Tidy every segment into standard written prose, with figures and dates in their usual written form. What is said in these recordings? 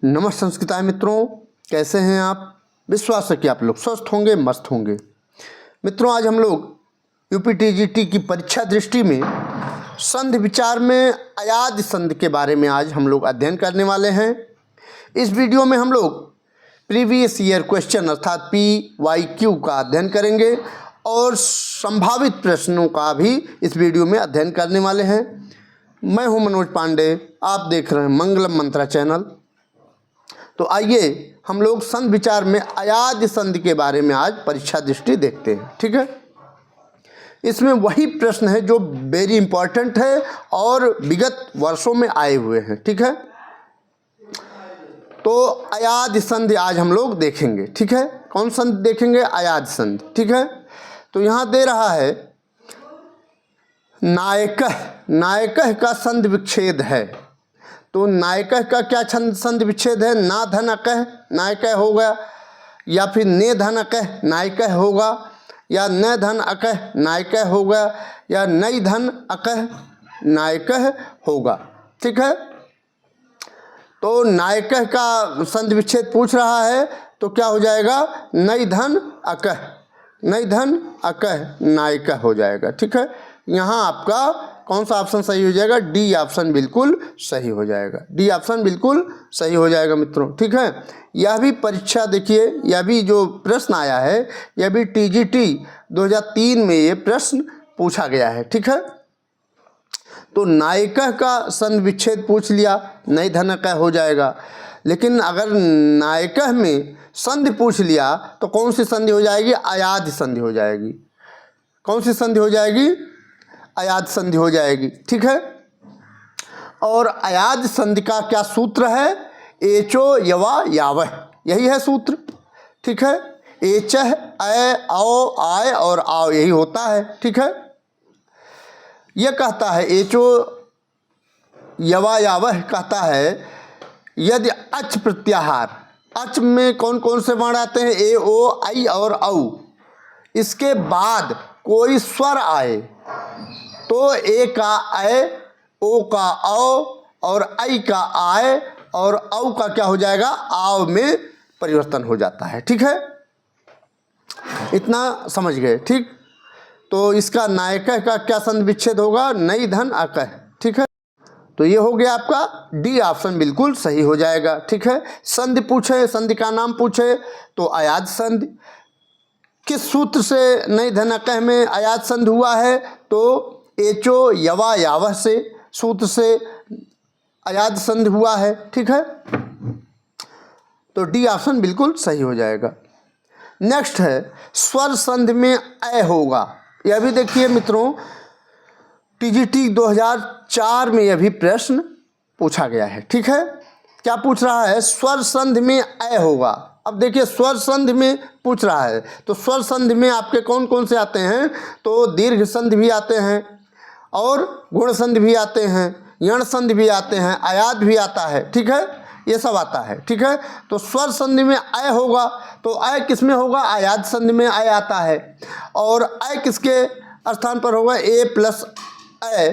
नमस्ते संस्कृताय मित्रों, कैसे हैं आप। विश्वास है कि आप लोग स्वस्थ होंगे, मस्त होंगे। मित्रों, आज हम लोग यूपीटीजीटी की परीक्षा दृष्टि में संधि विचार में अयाद संधि के बारे में आज हम लोग अध्ययन करने वाले हैं। इस वीडियो में हम लोग प्रीवियस ईयर क्वेश्चन अर्थात PYQ का अध्ययन करेंगे और संभावित प्रश्नों का भी इस वीडियो में अध्ययन करने वाले हैं। मैं हूं मनोज पांडे, आप देख रहे हैं मंगलम मंत्रा चैनल। तो आइए हम लोग संधि विचार में अयाद संधि के बारे में आज परीक्षा दृष्टि देखते हैं। ठीक है, इसमें वही प्रश्न है जो वेरी इंपॉर्टेंट है और विगत वर्षों में आए हुए हैं। ठीक है, तो अयाद संधि आज हम लोग देखेंगे। ठीक है, कौन संधि देखेंगे? अयाद संधि। ठीक है, तो यहाँ दे रहा है नायकः का संधि विच्छेद है। तो नायकः का क्या संधि विच्छेद है? ना धन अकः नायकः होगा, या फिर ने धन अकः नायकः होगा, या न धन अकः नायकः होगा, या नई धन अकः नायकः होगा। ठीक है, तो नायकः का संधि विच्छेद पूछ रहा है तो क्या हो जाएगा? नई धन अकः, नई धन अकः नायकः हो जाएगा। ठीक है, यहाँ आपका कौन सा ऑप्शन सही हो जाएगा? डी ऑप्शन बिल्कुल सही हो जाएगा। डी ऑप्शन बिल्कुल सही हो जाएगा मित्रों। ठीक है, यह भी परीक्षा देखिए, यह भी जो प्रश्न आया है यह भी TGT 2003 में ये प्रश्न पूछा गया है। ठीक है, तो नायकः का संधि विच्छेद पूछ लिया, नई धनकः हो जाएगा। लेकिन अगर नायकः में संधि पूछ लिया तो कौन सी संधि हो जाएगी? अयाद संधि हो जाएगी। कौन सी संधि हो जाएगी? अयाद संधि हो जाएगी। ठीक है, और अयाद संधि का क्या सूत्र है? एचो यवा यावह, यही है सूत्र। ठीक है, एचह अय औ आय और आओ, यही होता है। ठीक है, यह कहता है एचो यवा यावह कहता है यदि अच प्रत्याहार, अच में कौन कौन से वर्ण आते हैं? ए ओ आई और औ, इसके बाद कोई स्वर आए तो ए का अय, ओ का औ और आई का आय और औ का क्या हो जाएगा? आव में परिवर्तन हो जाता है। ठीक है, इतना समझ गए। ठीक, तो इसका नायकः का क्या संधि विच्छेद होगा? नई धन अकः। ठीक है, तो ये हो गया आपका डी ऑप्शन बिल्कुल सही हो जाएगा। ठीक है, संधि पूछे, संधि का नाम पूछे तो अयाद संधि। किस सूत्र से नई धन अकः में अयाद संधि हुआ है? तो एचो यवा यावह से सूत्र से अयाद संधि हुआ है। ठीक है, तो डी ऑप्शन बिल्कुल सही हो जाएगा। नेक्स्ट है स्वर संधि में अय होगा। यह भी देखिए मित्रों, TGT 2004 में यह भी प्रश्न पूछा गया है। ठीक है, क्या पूछ रहा है? स्वर संधि में अय होगा। अब देखिए, स्वर संधि में पूछ रहा है तो स्वर संधि में आपके कौन कौन से आते हैं? तो दीर्घ संधि भी आते हैं और गुण संधि भी आते हैं, यण संधि भी आते हैं, अयाद भी आता है। ठीक है, ये सब आता है। ठीक है, तो स्वर संधि में अय होगा तो अय किस में होगा? अयाद संधि में अय आता है। और अय किसके स्थान पर होगा? ए प्लस अय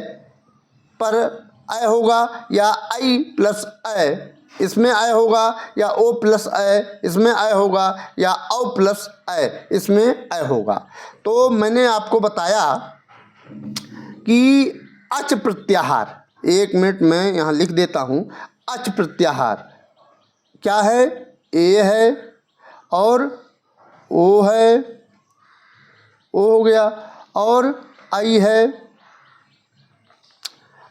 पर अय होगा, या आई प्लस अय इसमें अय होगा, या ओ प्लस अय इसमें अय होगा, या औ प्लस अय इसमें अय होगा। तो मैंने आपको बताया कि अच प्रत्याहार, एक मिनट मैं यहाँ लिख देता हूँ। अच प्रत्याहार क्या है? ए है और ओ है, ओ हो गया, और आई है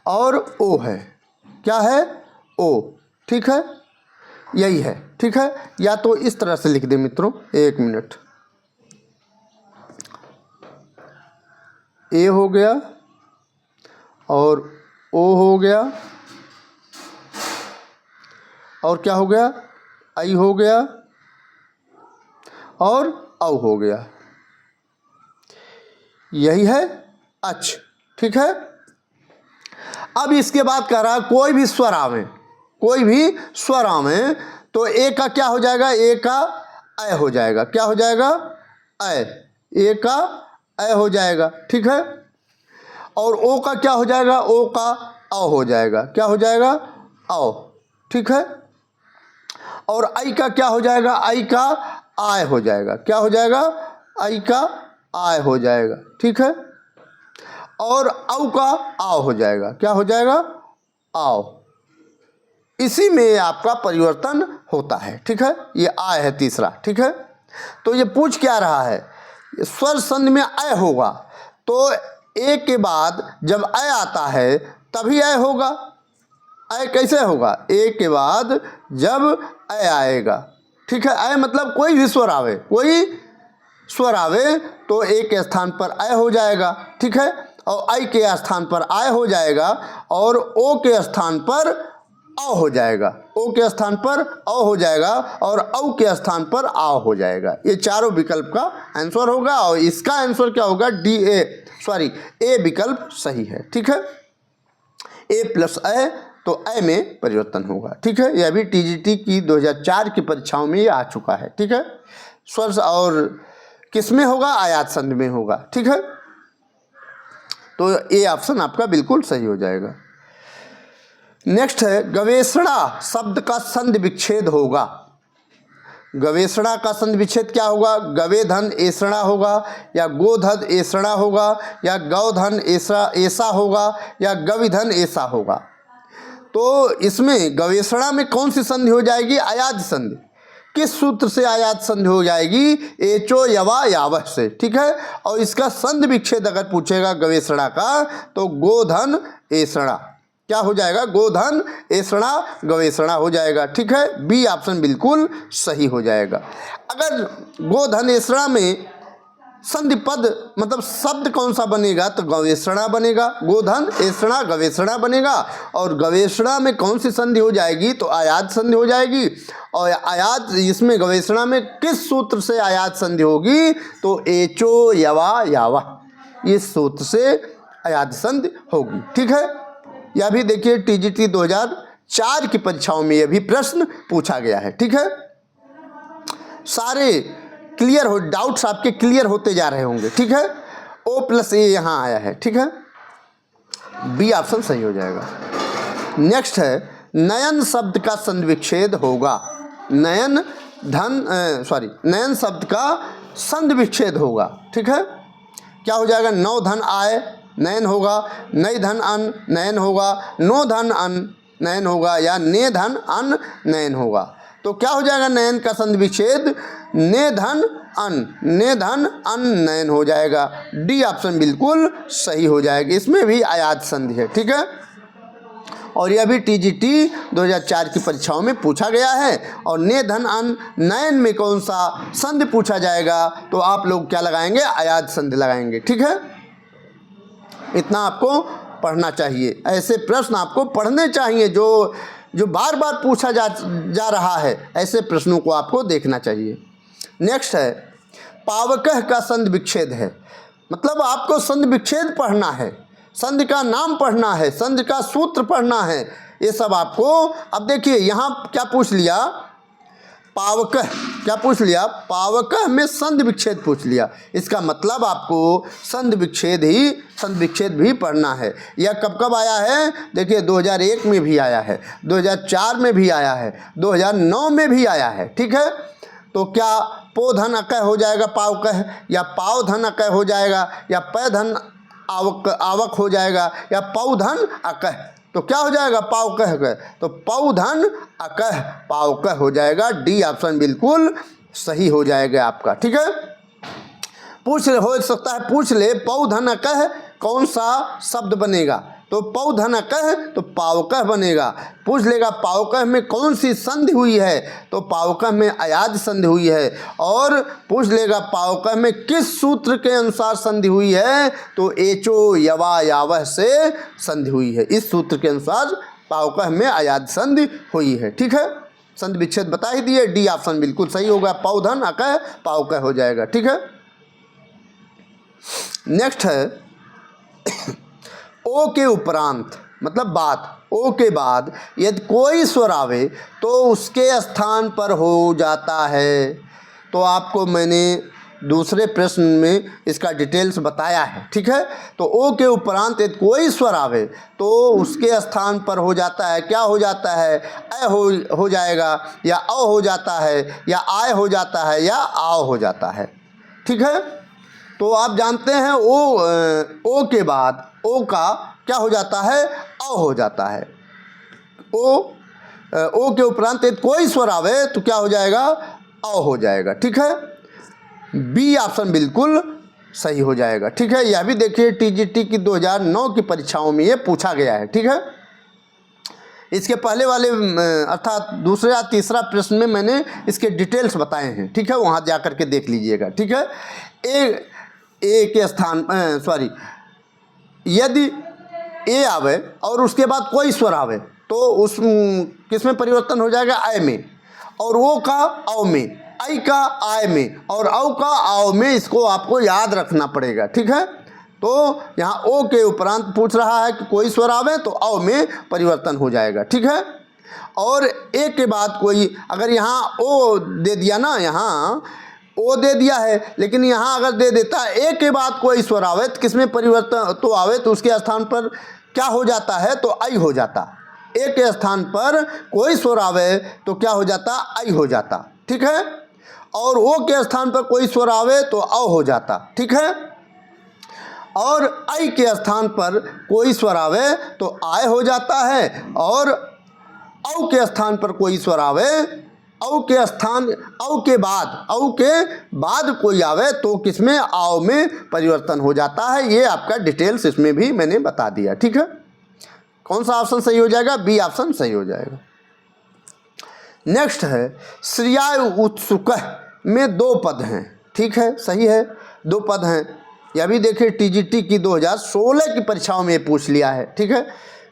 और ओ है। क्या है? ओ। ठीक है, यही है। ठीक है, या तो इस तरह से लिख दे मित्रों, एक मिनट। ए हो गया और ओ हो गया और क्या हो गया? आई हो गया और औ हो गया, यही है अच। ठीक है, अब इसके बाद कह रहा है कोई भी स्वर आवे, कोई भी स्वर आवे तो ए का क्या हो जाएगा? ए का अय हो जाएगा। क्या हो जाएगा? अय। ए का अय हो जाएगा। ठीक है, और ओ का क्या हो जाएगा? ओ का औ हो जाएगा। क्या हो जाएगा? औ। ठीक है, और आई का क्या हो जाएगा, आई का आय हो जाएगा। क्या हो जाएगा, आई का आय हो जाएगा, ठीक है। और औ का आओ हो जाएगा। क्या हो जाएगा, आओ। इसी में आपका परिवर्तन होता है, ठीक है। ये आय है तीसरा, ठीक है। तो ये पूछ क्या रहा है, स्वर संधि में अय होगा, तो ए के बाद जब अय आता है तभी अय होगा। अय कैसे होगा, ए के बाद जब अय आएगा, ठीक है। अय मतलब कोई भी स्वर आवे, कोई स्वर आवे तो ए के स्थान पर अय हो जाएगा, ठीक है। और आई के स्थान पर आय हो जाएगा और ओ के स्थान पर औ हो जाएगा, ओ के स्थान पर औ हो जाएगा और औ के स्थान पर आओ हो जाएगा। ये चारों विकल्प का आंसर होगा और इसका आंसर क्या होगा, ए विकल्प सही है, ठीक है। ए प्लस अय, तो अय में परिवर्तन होगा, ठीक है। यह भी टीजीटी की 2004 की परीक्षाओं में ये आ चुका है, ठीक है। स्वर और किस में होगा, आयात संधि में होगा, ठीक है। तो ए ऑप्शन आपका बिल्कुल सही हो जाएगा। नेक्स्ट है, गवेषणा शब्द का संधि विच्छेद होगा। गवेषणा का संधि विच्छेद क्या होगा, गवेधन एषणा होगा या गोधन एषणा होगा या गौधन ऐसा होगा या गविधन ऐसा होगा। तो इसमें गवेषणा में कौन सी संधि हो जाएगी, आयात संधि। किस सूत्र से आयात संधि हो जाएगी, एचो यवा यावह से, ठीक है। और इसका संधि विच्छेद अगर पूछेगा गवेषणा का तो गोधन एषणा, क्या हो जाएगा, गोधन एषणा गवेषणा हो जाएगा, ठीक है। बी ऑप्शन बिल्कुल सही हो जाएगा। अगर गोधन एषणा में संधि पद मतलब शब्द कौन सा बनेगा, तो गवेषणा बनेगा, गोधन एषणा गवेषणा बनेगा। और गवेषणा में कौन सी संधि हो जाएगी, तो आयात संधि हो जाएगी। और आयात इसमें गवेषणा में किस सूत्र से आयात संधि होगी, तो एचो यवा यावा, इस सूत्र से आयात संधि होगी, ठीक है। यह भी देखिए टीजीटी 2004 की परीक्षाओं में यह भी प्रश्न पूछा गया है, ठीक है। सारे क्लियर हो, डाउट्स आपके क्लियर होते जा रहे होंगे, ठीक है। ओ प्लस ए यहाँ आया है, ठीक है। बी ऑप्शन सही हो जाएगा। नेक्स्ट है, नयन शब्द का संधि विच्छेद होगा। नयन शब्द का संधि विच्छेद होगा, ठीक है। क्या हो जाएगा, नौ धन आय नयन होगा, नई धन अन नयन होगा, नो धन अन नयन होगा या ने धन अन नयन होगा। तो क्या हो जाएगा, नयन का संधि विच्छेद ने धन अन नयन हो जाएगा। डी ऑप्शन बिल्कुल सही हो जाएगा, इसमें भी आयात संधि है, ठीक है। और यह भी टीजीटी 2004 की परीक्षाओं में पूछा गया है। और ने धन अन नयन में कौन सा संधि पूछा जाएगा, तो आप लोग क्या लगाएंगे, आयात संधि लगाएंगे, ठीक है। इतना आपको पढ़ना चाहिए, ऐसे प्रश्न आपको पढ़ने चाहिए जो बार बार पूछा जा रहा है, ऐसे प्रश्नों को आपको देखना चाहिए। नेक्स्ट है, पावकः का संधि विच्छेद है, मतलब आपको संधि विच्छेद पढ़ना है, संधि का नाम पढ़ना है, संधि का सूत्र पढ़ना है, ये सब आपको। अब देखिए यहाँ क्या पूछ लिया, पावकः, क्या पूछ लिया, पावकः में संधि विच्छेद पूछ लिया। इसका मतलब आपको संधि विच्छेद भी पढ़ना है। यह कब कब आया है, देखिए 2001 में भी आया है, 2004 में भी आया है, 2009 में भी आया है, ठीक है। तो क्या पो धन अकय हो जाएगा पावकः, या पाव धन अकय हो जाएगा, या पै धन आवक हो जाएगा, या पौ धन अकह। तो क्या हो जाएगा, पावकः, तो पौ धन अकह पावकः हो जाएगा। डी ऑप्शन बिल्कुल सही हो जाएगा आपका, ठीक है। हो सकता है पूछ ले पौ धन अकह कौन सा शब्द बनेगा, तो पौ धन अकह तो पावकः बनेगा। पूछ लेगा पावकः में कौन सी संधि हुई है, तो पावकः में आयात संधि हुई है। और पूछ लेगा पावकः में किस सूत्र के अनुसार संधि हुई है, तो एचो यवा यावह से संधि हुई है। इस सूत्र के अनुसार पावकः में आयात संधि हुई है, ठीक है। संधि विच्छेद बता ही दिए, डी ऑप्शन बिल्कुल सही होगा, पौ धन अकह पावकः हो जाएगा, ठीक है। नेक्स्ट है, ओ के उपरांत मतलब बात, ओ के बाद यदि कोई स्वर आवे तो उसके स्थान पर हो जाता है। तो आपको मैंने दूसरे प्रश्न में इसका डिटेल्स बताया है, ठीक है। तो ओ के उपरांत यदि कोई स्वर आवे तो उसके स्थान पर हो जाता है, क्या हो जाता है, अ हो जाएगा, या औ हो जाता है, या आय हो जाता है, या आओ हो जाता है, ठीक है। तो आप जानते हैं ओ के बाद ओ का क्या हो जाता है, औ हो जाता है। ओ के उपरांत यदि कोई स्वर आवे तो क्या हो जाएगा, औ हो जाएगा, ठीक है। बी ऑप्शन बिल्कुल सही हो जाएगा, ठीक है। यह भी देखिए टीजीटी की 2009 की परीक्षाओं में ये पूछा गया है, ठीक है। इसके पहले वाले अर्थात दूसरा या तीसरा प्रश्न में मैंने इसके डिटेल्स बताए हैं, ठीक है, वहाँ जा कर के देख लीजिएगा, ठीक है। ए के स्थान यदि ए आवे और उसके बाद कोई स्वर आवे तो उस किस में परिवर्तन हो जाएगा, आय में, और ओ का औ में, आई का आय में, और औ का आओ में। इसको आपको याद रखना पड़ेगा, ठीक है। तो यहाँ ओ के उपरांत पूछ रहा है कि कोई स्वर आवे तो औ में परिवर्तन हो जाएगा, ठीक है। और ए के बाद कोई अगर यहाँ ओ दे दिया ना, यहाँ ओ दे दिया है, लेकिन यहाँ अगर दे देता है ए के बाद कोई स्वर आवे तो किसमें परिवर्तन तो आवे, तो उसके स्थान पर क्या हो जाता है, तो आई हो जाता। ए के स्थान पर कोई स्वर आवे तो क्या हो जाता, आई हो जाता, ठीक है। और ओ के स्थान पर कोई स्वर आवे तो औ हो जाता, ठीक है। और आई के स्थान पर कोई स्वर आवे तो आय हो जाता है, और औ के स्थान पर कोई स्वर आवे, औ के बाद कोई आवे तो किसमें, आओ में परिवर्तन हो जाता है। ये आपका डिटेल्स इसमें भी मैंने बता दिया, ठीक है। कौन सा ऑप्शन सही हो जाएगा, बी ऑप्शन सही हो जाएगा। नेक्स्ट है श्रिया उत्सुक में 2 पद हैं, ठीक है, सही है, 2 पद हैं। यह भी देखिए टीजीटी की 2016 की परीक्षाओं में पूछ लिया है, ठीक है।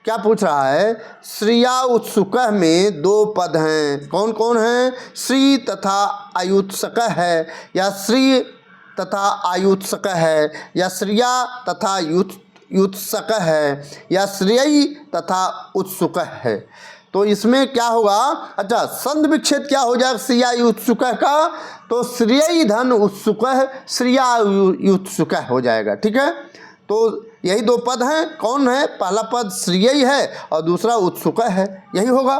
क्या पूछ रहा है, श्रिया उत्सुक में 2 पद हैं, कौन कौन हैं, श्री तथा आयुत्सक है, या श्री तथा आयुत्सक है, या श्रिया तथा युत्सक है, या श्रेयी तथा उत्सुक है। तो इसमें क्या होगा, अच्छा संधि विच्छेद क्या हो जाएगा श्रिया युत्सुक का, तो श्रेयी धन उत्सुक श्रिया युत्सुक हो जाएगा, ठीक है। तो यही 2 पद हैं, कौन है, पहला पद श्रेयी है और दूसरा उत्सुक है, यही होगा।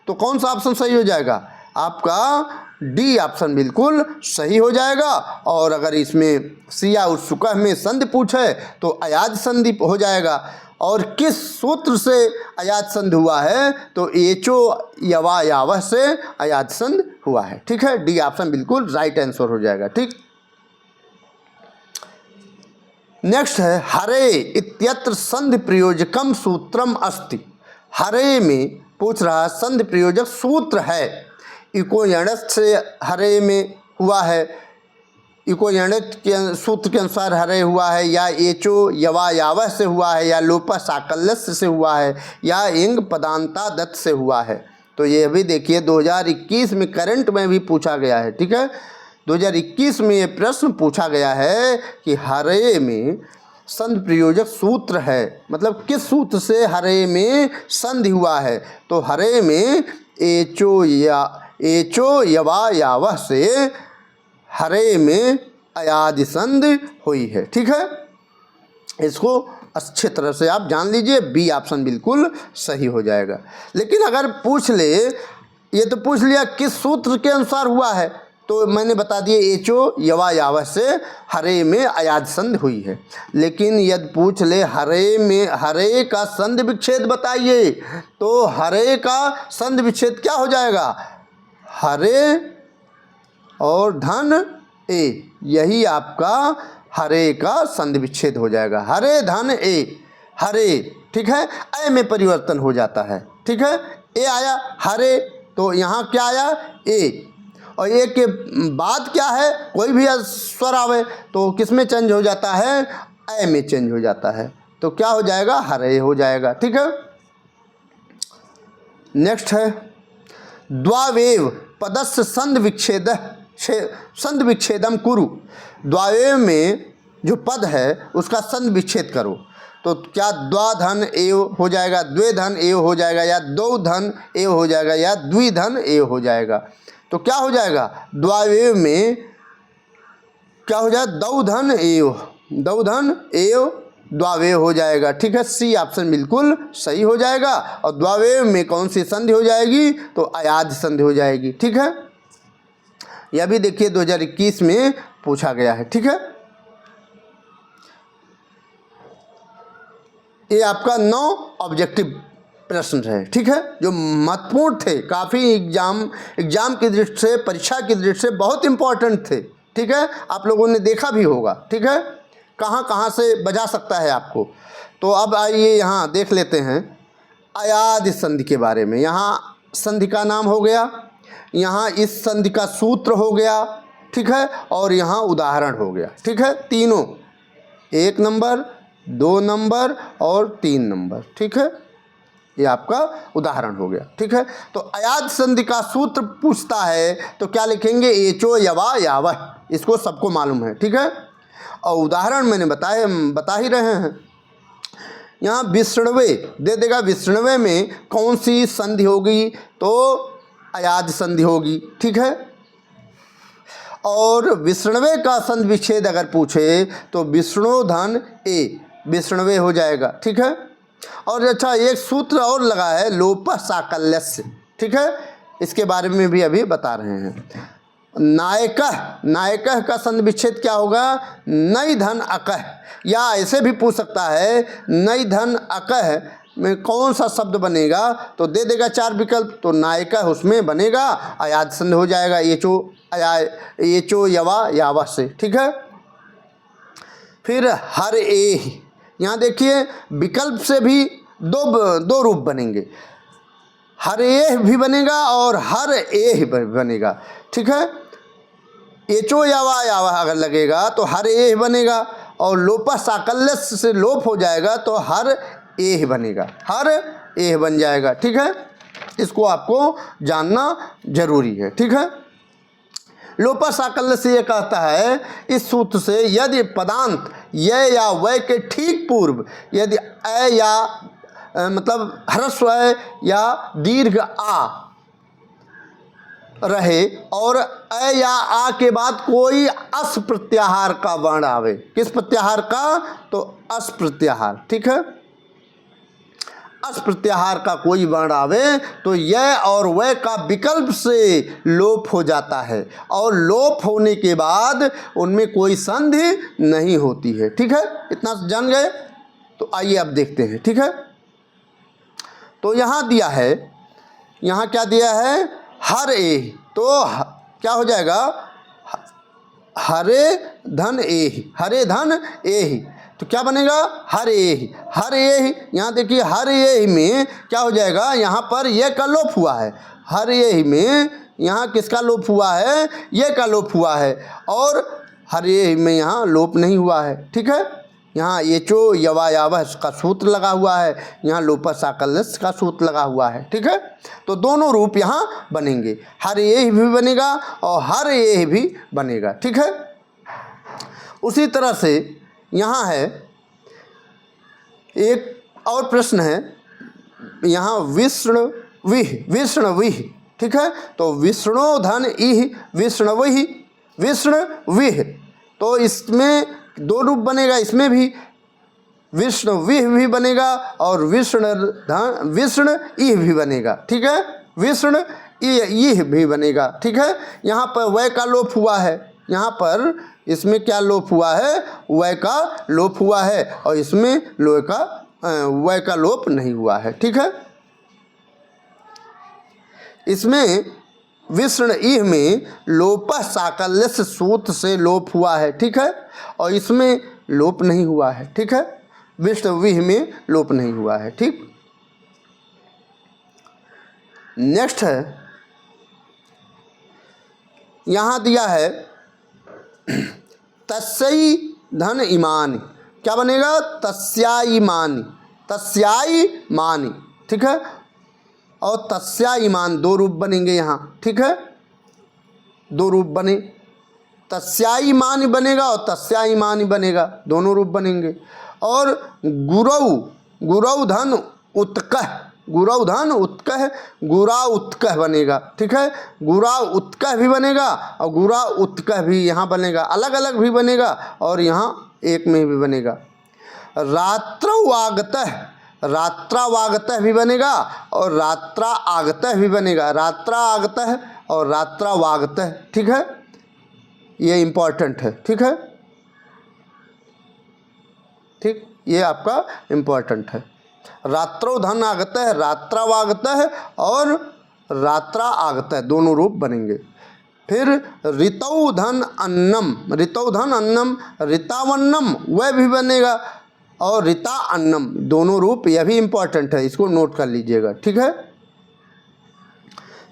तो कौन सा ऑप्शन सही हो जाएगा, आपका डी ऑप्शन बिल्कुल सही हो जाएगा। और अगर इसमें श्रिया उत्सुक में संधि पूछे तो अयाज संधि हो जाएगा। और किस सूत्र से अयाज संधि हुआ है, तो एचो यवा यावह से अयाज संधि हुआ है, ठीक है। डी ऑप्शन बिल्कुल राइट आंसर हो जाएगा, ठीक। नेक्स्ट है हरे इत्यत्र संधि प्रयोजकम सूत्रम अस्ति। हरे में पूछ रहा है संधि प्रयोजक सूत्र है, इको यणत से हरे में हुआ है, इको यणत के सूत्र के अनुसार हरे हुआ है, या एचो यवा यावह से हुआ है, या लोपा साकल्यस्य से हुआ है, या इंग पदांता दत्त से हुआ है। तो ये भी देखिए 2021 में करंट में भी पूछा गया है, ठीक है। 2021 में ये प्रश्न पूछा गया है कि हरे में संधि प्रयोजक सूत्र है, मतलब किस सूत्र से हरे में संधि हुआ है, तो हरे में एचो यवा यावह से हरे में अयादि संधि हुई है, ठीक है। इसको अच्छे तरह से आप जान लीजिए, बी ऑप्शन बिल्कुल सही हो जाएगा। लेकिन अगर पूछ ले, ये तो पूछ लिया किस सूत्र के अनुसार हुआ है, तो मैंने बता दिया एचो यवा यावह से हरे में अयाज संधि हुई है। लेकिन यदि पूछ ले हरे का संधि विच्छेद बताइए, तो हरे का संधि विच्छेद क्या हो जाएगा, हरे और धन ए, यही आपका हरे का संधि विच्छेद हो जाएगा, हरे धन ए, हरे, ठीक है। ए में परिवर्तन हो जाता है, ठीक है। ए आया हरे, तो यहाँ क्या आया ए, और ए के बाद क्या है, कोई भी स्वर आवे तो किस में चेंज हो जाता है, ए में चेंज हो जाता है, तो क्या हो जाएगा, हरे हो जाएगा, ठीक है। नेक्स्ट है द्वावेव पदस्य संधि विच्छेदम कुरु। द्वावेव में जो पद है उसका संधि विच्छेद करो, तो क्या द्वाधन एव हो जाएगा, द्वेधन एव हो जाएगा, या दो धन एव हो जाएगा, या द्विधन एव हो जाएगा। तो क्या हो जाएगा, द्वावेव में क्या हो जाए, दौधन एव, दौधन एव द्वावेय हो जाएगा। ठीक है, सी ऑप्शन बिल्कुल सही हो जाएगा। और द्वावेय में कौन सी संधि हो जाएगी, तो अयाद संधि हो जाएगी। ठीक है, यह भी देखिए 2021 में पूछा गया है। ठीक है, ये आपका 9 ऑब्जेक्टिव प्रश्न है। ठीक है, जो महत्वपूर्ण थे, काफ़ी एग्जाम की दृष्टि से, परीक्षा की दृष्टि से बहुत इंपॉर्टेंट थे। ठीक है, आप लोगों ने देखा भी होगा। ठीक है, कहाँ कहाँ से बजा सकता है आपको। तो अब आइए यहाँ देख लेते हैं अयाद संधि के बारे में। यहाँ संधि का नाम हो गया, यहाँ इस संधि का सूत्र हो गया। ठीक है, और यहाँ उदाहरण हो गया। ठीक है, तीनों, 1 नंबर, 2 नंबर और 3 नंबर। ठीक है, ये आपका उदाहरण हो गया। ठीक है, तो अयाद संधि का सूत्र पूछता है तो क्या लिखेंगे, एचो यवा यावह, इसको सबको मालूम है। ठीक है, और उदाहरण मैंने बता ही रहे हैं। यहाँ विष्णवे दे देगा, विष्णवे में कौन सी संधि होगी, तो अयाद संधि होगी। ठीक है, और विष्णवे का संधि विच्छेद अगर पूछे तो विष्णुधन ए, विष्णवे हो जाएगा। ठीक है, और अच्छा एक सूत्र और लगा है, लोप साकल्यस्य। ठीक है, इसके बारे में भी अभी बता रहे हैं। नायकः, नायकः का संधि विच्छेद क्या होगा, नई धन अकह, या ऐसे भी पूछ सकता है नई धन अकह में कौन सा शब्द बनेगा, तो दे देगा 4 विकल्प। तो नायकः उसमें बनेगा, अयाद संधि हो जाएगा, ये चो यवा यावा से। ठीक है, फिर हर ए, यहाँ देखिए विकल्प से भी दो रूप बनेंगे, हर ए भी बनेगा और हर ए भी बनेगा। ठीक है, एचो यावा यावा अगर लगेगा तो हर ए बनेगा, और लोपा साकल्य से लोप हो जाएगा तो हर ए बनेगा, हर ए बन जाएगा। ठीक है, इसको आपको जानना जरूरी है। ठीक है, लोपा साकल्य से ये कहता है, इस सूत्र से यदि पदांत य या वै के ठीक पूर्व यदि अ या मतलब ह्रस्व या दीर्घ आ रहे और अ या आ के बाद कोई अस प्रत्याहार का वर्ण आवे, किस प्रत्याहार का, तो अस प्रत्याहार। ठीक है, अस प्रत्याहार का कोई वर्ण आवे तो यह और वह का विकल्प से लोप हो जाता है, और लोप होने के बाद उनमें कोई संधि नहीं होती है। ठीक है, इतना जान गए। तो आइए अब देखते हैं। ठीक है, तो यहाँ दिया है, यहाँ क्या दिया है, हर ए, तो क्या हो जाएगा, हरे धन ए, हरे धन ए, तो क्या बनेगा, हर ए, हर ए। यहाँ देखिए हर ए में क्या हो जाएगा, यहाँ पर ये का लोप हुआ है, हर ए में यहाँ किसका लोप हुआ है, ये का लोप हुआ है, और हर ए में यहाँ लोप नहीं हुआ है। ठीक है, यहाँ एचो यवा यावह का सूत्र लगा हुआ है, यहाँ लोपा साकल्यस्य का सूत्र लगा हुआ है। ठीक है, तो दोनों रूप यहाँ बनेंगे, हर ए भी बनेगा और हर ए भी बनेगा। ठीक है, उसी तरह से यहाँ है एक और प्रश्न है, यहाँ विष्णुविह। ठीक है, तो विष्णु धन इह विष्णुविह, विष्णुविह, तो इसमें 2 रूप बनेगा, इसमें भी विष्णुविह भी बनेगा और विष्णु इह भी बनेगा। ठीक है, विष्णु इह भी बनेगा। ठीक है, यहाँ पर वै का लोप हुआ है, यहाँ पर इसमें क्या लोप हुआ है, वै का लोप हुआ है, और इसमें वै का लोप नहीं हुआ है। ठीक है, इसमें विष्णु इह में लोप साकल्यस्य सूत्र से लोप हुआ है। ठीक है, और इसमें लोप नहीं हुआ है। ठीक है, विष्णुविह में लोप नहीं हुआ है। ठीक, नेक्स्ट है, यहाँ दिया है तस्यै धन इमानि, क्या बनेगा, तस्याईमानि, तस्याईमानि। ठीक है, और तस्याईमान 2 रूप बनेंगे यहाँ। ठीक है, 2 रूप बने, तस्याईमानि बनेगा और तस्याईमानि बनेगा, दोनों रूप बनेंगे। और गुरौ, गुरौ धन उत्कह, गुरौ धन उत्कह, गुरा उत्कह बनेगा, ठीक है। गुरा उत्कह भी बनेगा और गुरा उत्कह भी यहाँ बनेगा, अलग अलग भी बनेगा और यहाँ एक में भी बनेगा। रात्रौ आगतः, रात्रावागतः भी बनेगा और रात्रा आगतः भी बनेगा, रात्रा आगतः और रात्रावागतः, ठीक है। ये इम्पॉर्टेंट है, ठीक है, ठीक, ये आपका इम्पॉर्टेंट है। रात्रौ धन आगतः, रात्रावागतः और रात्रा आगतः दोनों रूप बनेंगे। फिर ऋतौ धन अन्नम, ऋतौ धन अन्नम, ऋतावन्नम वह भी बनेगा और ऋता अन्नम दोनों रूप, यह भी इम्पॉर्टेंट है, इसको नोट कर लीजिएगा, ठीक है।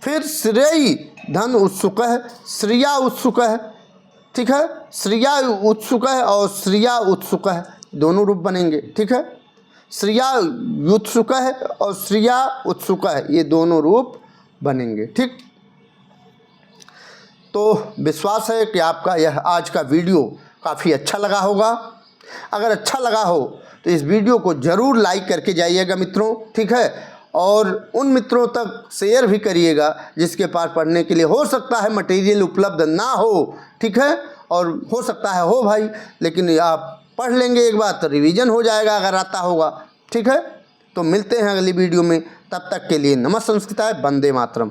फिर श्रेय धन उत्सुकः, श्रिया उत्सुकः, ठीक है, श्रिया उत्सुकः और श्रिया उत्सुकः दोनों रूप बनेंगे, ठीक है। श्रिया उत्सुकः और श्रिया उत्सुकः ये दोनों रूप बनेंगे, ठीक। तो विश्वास है कि आपका यह आज का वीडियो काफ़ी अच्छा लगा होगा। अगर अच्छा लगा हो तो इस वीडियो को ज़रूर लाइक करके जाइएगा मित्रों, ठीक है, और उन मित्रों तक शेयर भी करिएगा जिसके पास पढ़ने के लिए हो सकता है मटेरियल उपलब्ध ना हो, ठीक है, और हो सकता है हो भाई, लेकिन आप पढ़ लेंगे एक बार तो रिवीजन हो जाएगा अगर आता होगा, ठीक है। तो मिलते हैं अगली वीडियो में, तब तक के लिए नमः संस्कृताय, वंदे मातरम।